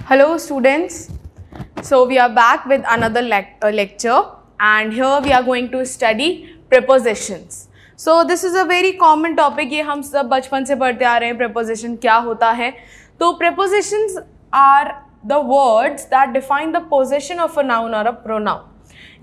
Hello students, so we are back with another lecture and here we are going to study prepositions. So this is a very common topic, ये हम सब बचपन से पढ़ते आ रहे हैं preposition क्या होता है. तो prepositions are the words that define the possession of a noun or a pronoun.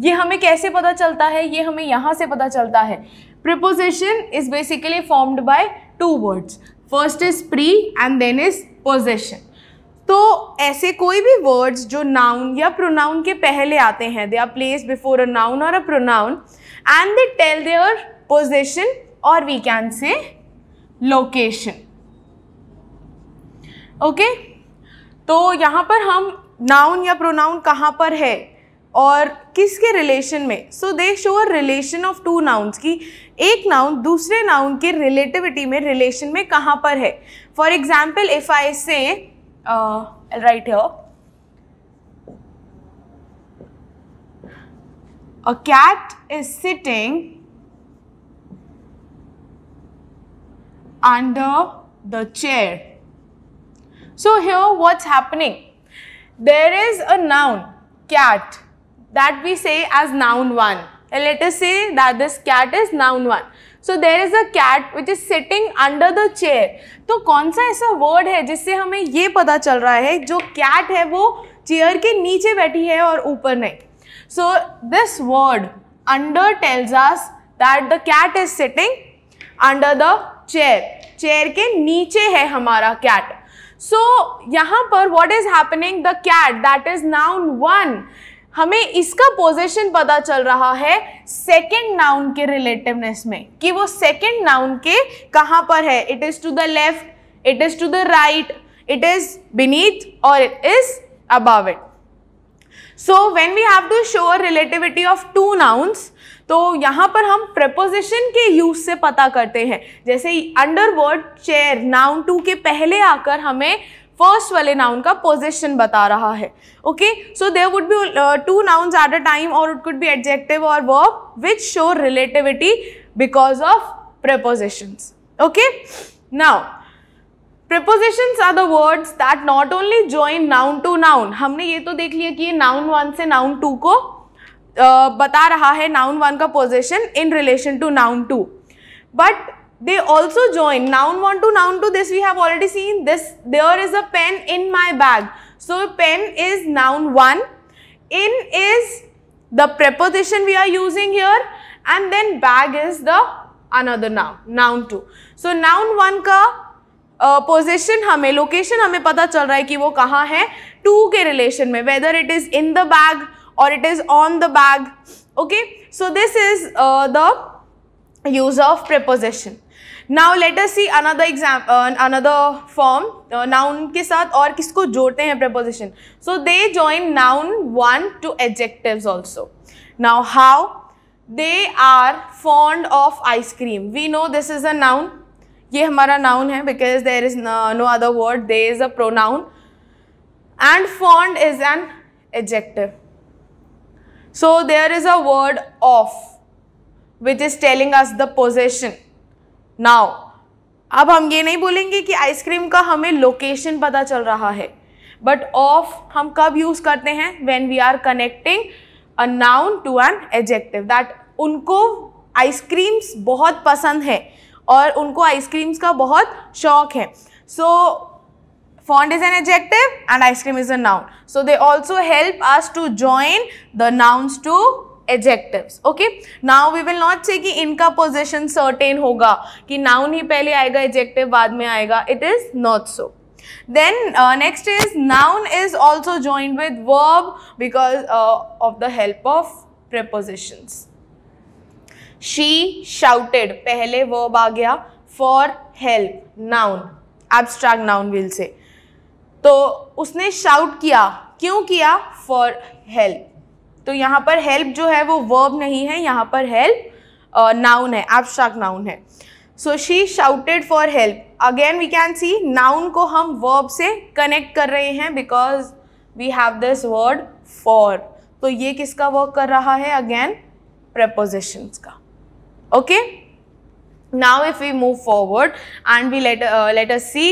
ये हमें कैसे पता चलता है, ये हमें यहाँ से पता चलता है. Preposition is basically formed by two words. First is pre and then is possession. तो ऐसे कोई भी वर्ड्स जो नाउन या प्रोनाउन के पहले आते हैं, they are placed before a noun और a pronoun and they tell their position और we can say location. Okay, तो यहाँ पर हम नाउन या प्रोनाउन कहाँ पर है और किसके रिलेशन में. So they show a relation of two nouns की एक नाउन दूसरे नाउन के रिलेटिविटी में रिलेशन में कहाँ पर है. फॉर एग्जाम्पल इफ आई से I'll write here, a cat is sitting under the chair. So here what's happening? There is a noun cat that we say as noun 1 and let us say that this cat is noun 1. So there is a cat which is sitting under the chair. तो कौन सा ऐसा word है जिससे हमें ये पता चल रहा है जो कैट है वो चेयर के नीचे बैठी है और ऊपर नहीं. So this word under tells us that the cat is sitting under the chair. Chair के नीचे है हमारा कैट. सो यहाँ पर what is happening, the cat that is noun 1, हमें इसका पोजीशन पता चल रहा है सेकेंड नाउन के रिलेटिवनेस में कि वो सेकेंड नाउन के कहाँ पर है. It is to the left, it is to the right, it is beneath और it is above it. So when we have to show a relativity of two nouns, तो यहाँ पर हम प्रेपोजिशन के यूज से पता करते हैं. जैसे अंडर वर्ड चेयर नाउन 2 के पहले आकर हमें फर्स्ट वाले नाउन का पोजीशन बता रहा है. Okay, so there would be two nouns at a time और इट कुड बी एडजेक्टिव और verb which show relativity because of prepositions. Okay, now prepositions are the words that not only join noun to noun. हमने ये तो देख लिया कि ये noun 1 से noun 2 को बता रहा है noun 1 का possession in relation to noun 2, but they also join noun 1 to noun 2. This we have already seen. This there is a pen in my bag. So pen is noun 1. In is the preposition we are using here, and then bag is the another noun 2. So noun 1 का possession हमें location हमें पता चल रहा है कि वो कहाँ है 2 के relation में, whether it is in the bag or it is on the bag. Okay, so this is the use of preposition. Now let us see another example, another form. Noun के साथ और किसको जोड़ते हैं preposition. So they join noun 1 to adjectives also. Now how? They are fond of ice cream. We know this is a noun. ये हमारा noun है because there is no other word. They is a pronoun and fond is an adjective. So there is a word of which is telling us the possession. Now, अब हम ये नहीं बोलेंगे कि ice cream का हमें लोकेशन पता चल रहा है, बट ऑफ हम कब यूज करते हैं, when we are connecting a noun to an adjective, that उनको आइसक्रीम्स बहुत पसंद है और उनको आइसक्रीम्स का बहुत शौक है. सो fond is an adjective and ice cream is a noun. So they also help us to join the nouns to adjectives. Okay, now we will not say कि इनका possession certain होगा कि noun ही पहले आएगा adjective बाद में आएगा. It is not so. Then next is noun is also joined with verb because of the help of prepositions. She shouted, पहले verb आ गया. For help, noun, abstract noun will say. तो उसने shout किया, क्यों किया? For help. तो यहाँ पर हेल्प जो है वो वर्ब नहीं है, यहाँ पर हेल्प नाउन है, एब्स्ट्रैक्ट नाउन है. So she shouted for help. Again we can see noun को हम वर्ब से कनेक्ट कर रहे हैं because we have this word for. तो ये किसका वर्क कर रहा है? अगेन prepositions का. Okay, now if we move forward and we let us see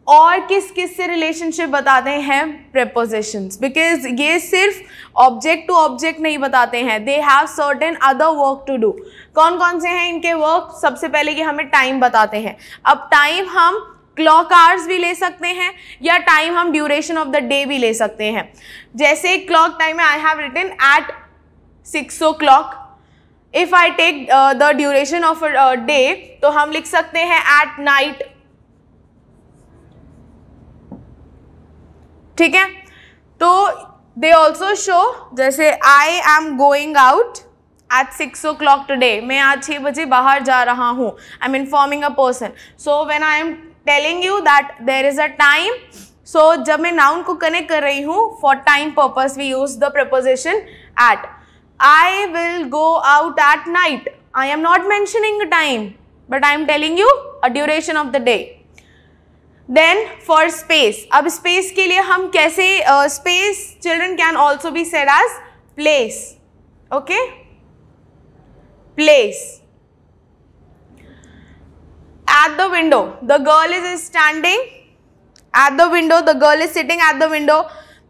और किस किस से रिलेशनशिप बताते हैं? प्रेपोजिशंस, बिकॉज ये सिर्फ ऑब्जेक्ट टू ऑब्जेक्ट नहीं बताते हैं, they have certain other work to do. कौन कौन से हैं इनके वर्क? सबसे पहले ये हमें टाइम बताते हैं। अब टाइम हम क्लॉक आवर्स भी ले सकते हैं या टाइम हम ड्यूरेशन ऑफ द डे भी ले सकते हैं। जैसे क्लॉक टाइम में I have written at 6 o'clock। If I take the duration of a day तो हम लिख सकते हैं एट नाइट, ठीक है। तो दे ऑल्सो शो, जैसे I am going out at 6 o'clock today, मैं आज 6 बजे बाहर जा रहा हूँ, I am informing a person. So when I am telling you that there is a time, so जब मैं नाउन को कनेक्ट कर रही हूँ for time purpose we use the preposition at. I will go out at night, I am not mentioning a time but I am telling you a duration of the day. Then for space, अब space के लिए हम कैसे, space children can also be said as place, okay, place. At the window, the girl is standing at the window, the girl is sitting at the window,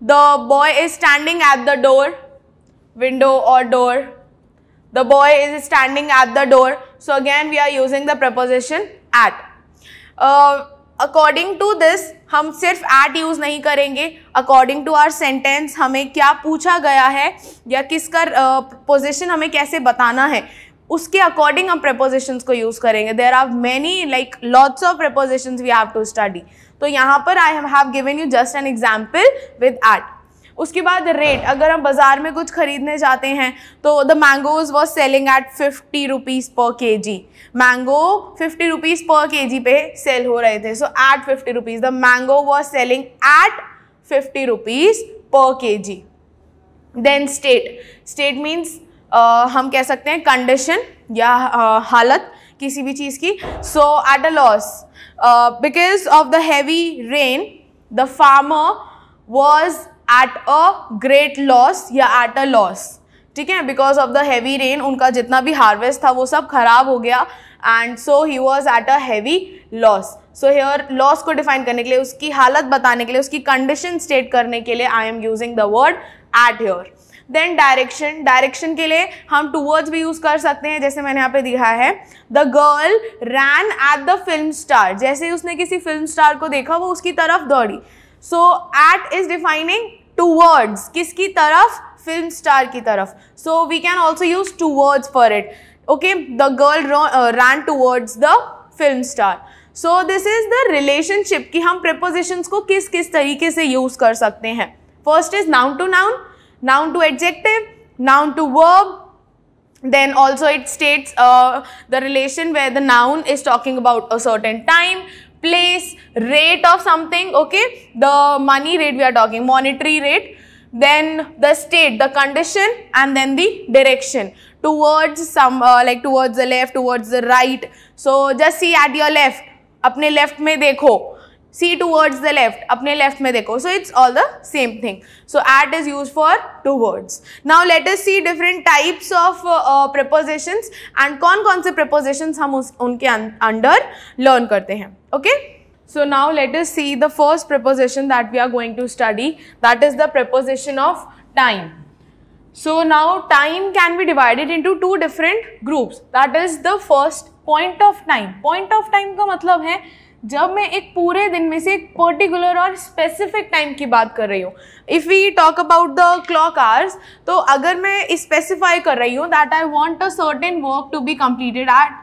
the boy is standing at the door, window or door, the boy is standing at the door. So again we are using the preposition at. According to this हम सिर्फ at use नहीं करेंगे, according to our sentence हमें क्या पूछा गया है या किसका पोजिशन हमें कैसे बताना है उसके अकॉर्डिंग हम prepositions को यूज करेंगे। There are many like lots of prepositions we have to study. तो यहाँ पर I have given you just an example with at. उसके बाद रेट, अगर हम बाजार में कुछ खरीदने जाते हैं तो the mangoes was selling at 50 rupees पर kg, मैंगो 50 rupees पर kg पे सेल हो रहे थे। So at 50 rupees the mango was selling at 50 rupees पर kg। Then state, state means हम कह सकते हैं कंडीशन या हालत किसी भी चीज़ की। So at a loss, because of the heavy rain the farmer was at a great loss या एट अ लॉस, ठीक है। Because of the heavy rain उनका जितना भी हार्वेस्ट था वो सब खराब हो गया and so he was at a heavy loss. So here loss को डिफाइन करने के लिए, उसकी हालत बताने के लिए, उसकी कंडीशन स्टेट करने के लिए I am using the word at here. Then direction, direction के लिए हम टूवर्ड्स भी यूज कर सकते हैं, जैसे मैंने यहाँ पे दिखा है the girl ran at the film star, जैसे ही उसने किसी फिल्म स्टार को देखा वो उसकी तरफ दौड़ी। So at is defining towards, किसकी तरफ? फिल्म स्टार की तरफ। So we can also use towards for it, okay. The girl ran towards the film star. So this is the relationship कि हम प्रीपोजिशंस को किस किस तरीके से यूज कर सकते हैं। First is noun to noun, noun to adjective, noun to verb, then also it states the relation where the noun is talking about a certain time, place, rate of something, okay, the money rate we are talking, monetary rate, then the state, the condition, and then the direction towards some like towards the left, towards the right. So just see at your left, अपने left में देखो, see towards the left, अपने left में देखो. So it's all the same thing. So at is used for two words. Now let us see different types of prepositions and कौन से prepositions हम उनके अंदर learn करते हैं. Okay? So now let us see the first preposition that we are going to study. That is the preposition of time. So now time can be divided into two different groups. That is the first point of time. Point of time का मतलब है जब मैं एक पूरे दिन में से एक पर्टिकुलर और स्पेसिफिक टाइम की बात कर रही हूँ. If we talk about the clock hours, तो अगर मैं स्पेसिफाई कर रही हूँ that I want a certain work to be completed at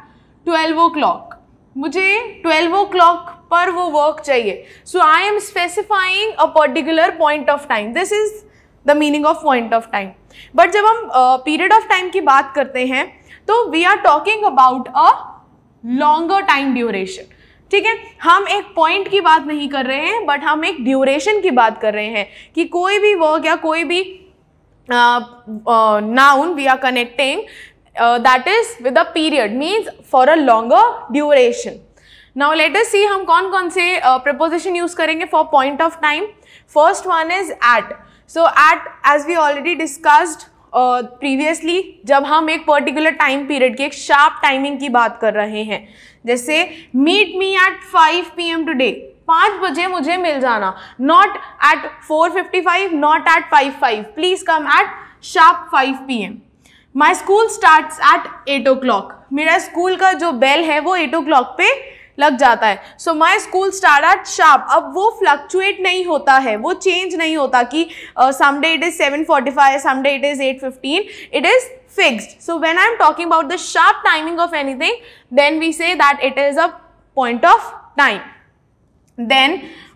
12 o'clock, मुझे 12 o'clock पर वो वर्क चाहिए. So I am specifying a particular point of time. This is the meaning of point of time. But जब हम period of time की बात करते हैं तो we are talking about a longer time duration. ठीक है, हम एक पॉइंट की बात नहीं कर रहे हैं बट हम एक ड्यूरेशन की बात कर रहे हैं कि कोई भी वर्क या कोई भी noun we are connecting that is with a period, means for a longer duration. Now let us see हम कौन कौन से प्रीपोजिशन यूज करेंगे for point of time. First one is at. So at as we already discussed previously, जब हम एक particular time period की एक शार्प टाइमिंग की बात कर रहे हैं, जैसे meet me at 5 PM today, 5 बजे मुझे मिल जाना, not at 4:55, not at 5:05, please come at sharp 5 PM. My school starts at 8 o'clock. मेरा स्कूल का जो बेल है वो 8 o'clock पे लग जाता है. So my school start at sharp. अब वो फ्लक्चुएट नहीं होता है, वो चेंज नहीं होता कि someday it is 7:45, someday it is 8:15, it is fixed. So when I am talking about the sharp timing of anything, then we say that it is a point of time. Then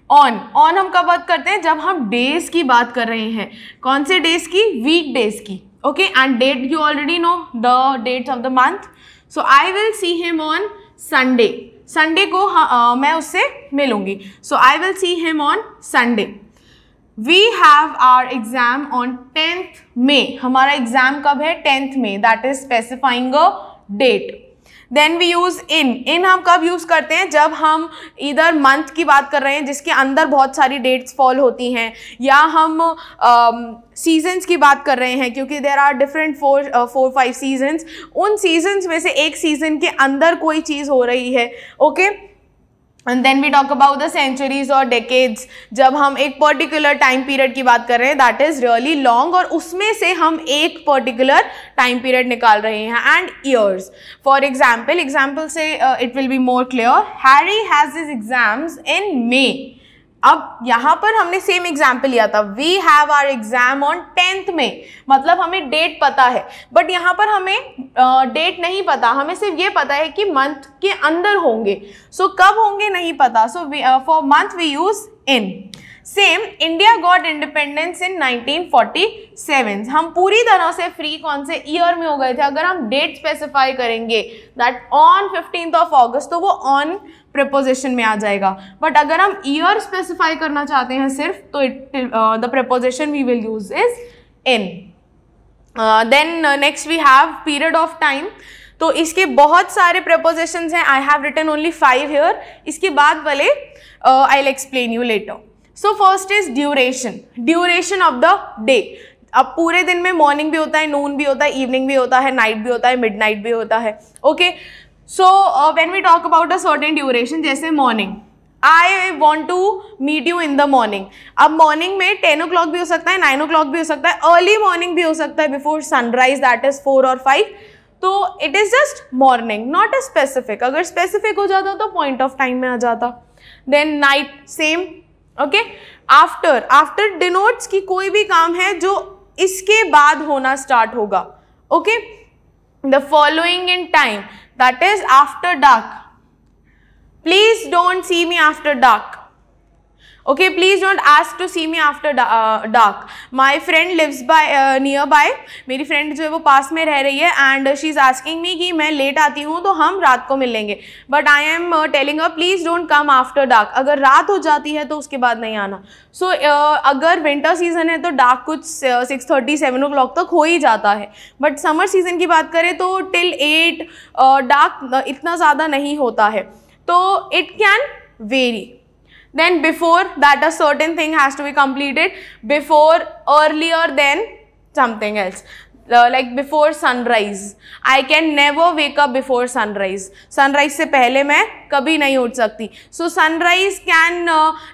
on हम कब बात करते हैं? जब हम days की बात कर रहे हैं. कौन से days की? weekdays की. Okay, and date you already know the dates of the month. So I will see him on Sunday. Sunday को मैं उससे मिलूंगी. So I will see him on Sunday. We have our exam on 10th May. हमारा exam कब है? 10th May. That is specifying a date. Then we use in हम कब use करते हैं? जब हम इधर मंथ की बात कर रहे हैं जिसके अंदर बहुत सारी डेट्स फॉल होती हैं, या हम सीजन्स की बात कर रहे हैं, क्योंकि देयर आर डिफरेंट 4-5 सीजन्स. उन सीजन्स में से एक सीजन के अंदर कोई चीज़ हो रही है. Okay, and then we talk about the centuries और डेकेड्स. जब हम एक पर्टिकुलर टाइम पीरियड की बात कर रहे हैं दैट इज रियली लॉन्ग, और उसमें से हम एक पर्टिकुलर टाइम पीरियड निकाल रहे हैं. And years, for example say it will be more clear. Harry has his exams in May. अब यहाँ पर हमने सेम एग्जाम्पल लिया था, we have our exam on 10th May. मतलब हमें डेट पता है, बट यहाँ पर हमें डेट नहीं पता, हमें सिर्फ ये पता है कि मंथ के अंदर होंगे. सो कब होंगे नहीं पता. So for month we use in. Same, India got independence in 1947. हम पूरी तरह से फ्री कौन से ईयर में हो गए थे? अगर हम डेट स्पेसिफाई करेंगे that on 15th of August, तो वो ऑन प्रेपोजिशन में आ जाएगा. बट अगर हम ईयर स्पेसिफाई करना चाहते हैं सिर्फ, तो the preposition we will use is in. Then next we have period of time. तो इसके बहुत सारे प्रेपोजिशंस हैं. I have written only 5 here. इसके बाद वाले I will explain you later. So first is duration. Duration of the day. अब पूरे दिन में मॉर्निंग भी होता है, नून भी होता है, इवनिंग भी होता है, नाइट भी होता है, मिडनाइट भी होता है. Okay, so when we talk about a certain duration, जैसे morning, I want to meet you in the morning. अब मॉर्निंग में 10 o'clock भी हो सकता है, 9 o'clock भी हो सकता है, अर्ली मॉर्निंग भी हो सकता है before sunrise, that is 4 or 5. तो it is just morning, not a specific. अगर स्पेसिफिक हो जाता तो पॉइंट ऑफ टाइम में आ जाता. Then night, same. Okay, after denotes की कोई भी काम है जो इसके बाद होना स्टार्ट होगा. Okay, the following in time, that is after dark. Please don't see me after dark. Okay, please don't ask to see me after dark. My friend lives by nearby. मेरी फ्रेंड जो है वो पास में रह रही है, and she is asking me कि मैं लेट आती हूँ तो हम रात को मिल लेंगे. But I am telling her please don't come after dark. अगर रात हो जाती है तो उसके बाद नहीं आना. So अगर विंटर सीजन है तो डार्क कुछ 6:30-7 o'clock तक हो ही जाता है. बट समर सीजन की बात करें तो टिल 8 डार्क इतना ज़्यादा नहीं होता है. तो it can very. Then before that a certain thing has to be completed, before, earlier than something else, like before sunrise. I can never wake up before sunrise. Sunrise से पहले मैं कभी नहीं उठ सकती. So sunrise can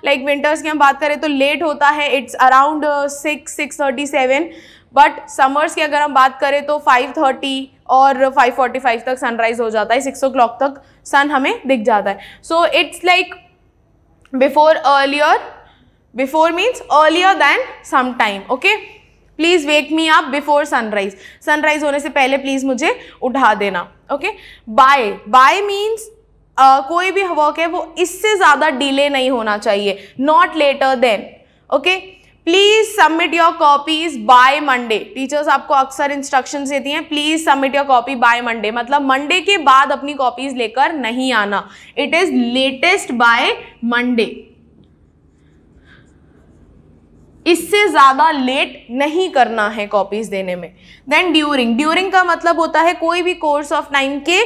like winters की हम बात करें तो late होता है, it's around 6:30-7. बट समर्स की अगर हम बात करें तो 5:30 और 5:45 तक सनराइज हो जाता है, 6 o'clock तक सन हमें दिख जाता है. So it's like before, earlier, before means earlier than some time. Okay, please wake me up before sunrise. Sunrise होने से पहले प्लीज मुझे उठा देना. Okay, by means कोई भी वर्क है वो इससे ज़्यादा डिले नहीं होना चाहिए, not later than. Okay, please submit your copies by Monday. Teachers आपको अक्सर इंस्ट्रक्शंस देती हैं please submit your copy by Monday, मतलब मंडे के बाद अपनी कॉपीज लेकर नहीं आना. It is latest by Monday. इससे ज्यादा लेट नहीं करना है कॉपीज देने में. देन ड्यूरिंग का मतलब होता है कोई भी कोर्स ऑफ टाइम के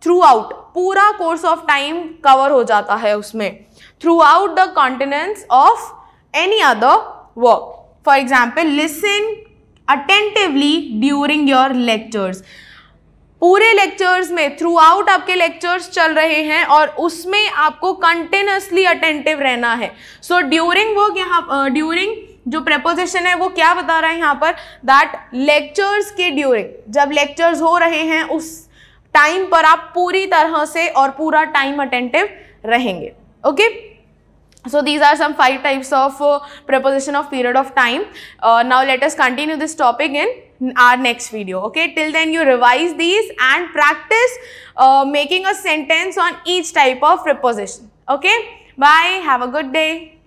थ्रू आउट, पूरा कोर्स ऑफ टाइम कवर हो जाता है उसमें, through out the continents of any other work. For example, listen attentively during your lectures. पूरे लेक्चर्स में थ्रू आउट आपके लेक्चर्स चल रहे हैं और उसमें आपको कंटिन्यूसली अटेंटिव रहना है. सो ड्यूरिंग वर्क, यहाँ ड्यूरिंग जो प्रेपोजिशन है वो क्या बता रहा है यहाँ पर, दैट लेक्चर्स के ड्यूरिंग, जब लेक्चर्स हो रहे हैं उस टाइम पर आप पूरी तरह से और पूरा टाइम अटेंटिव रहेंगे. Okay, so these are some 5 types of preposition of period of time. Now let us continue this topic in our next video. Okay, till then you revise these and practice making a sentence on each type of preposition. Okay, bye, have a good day.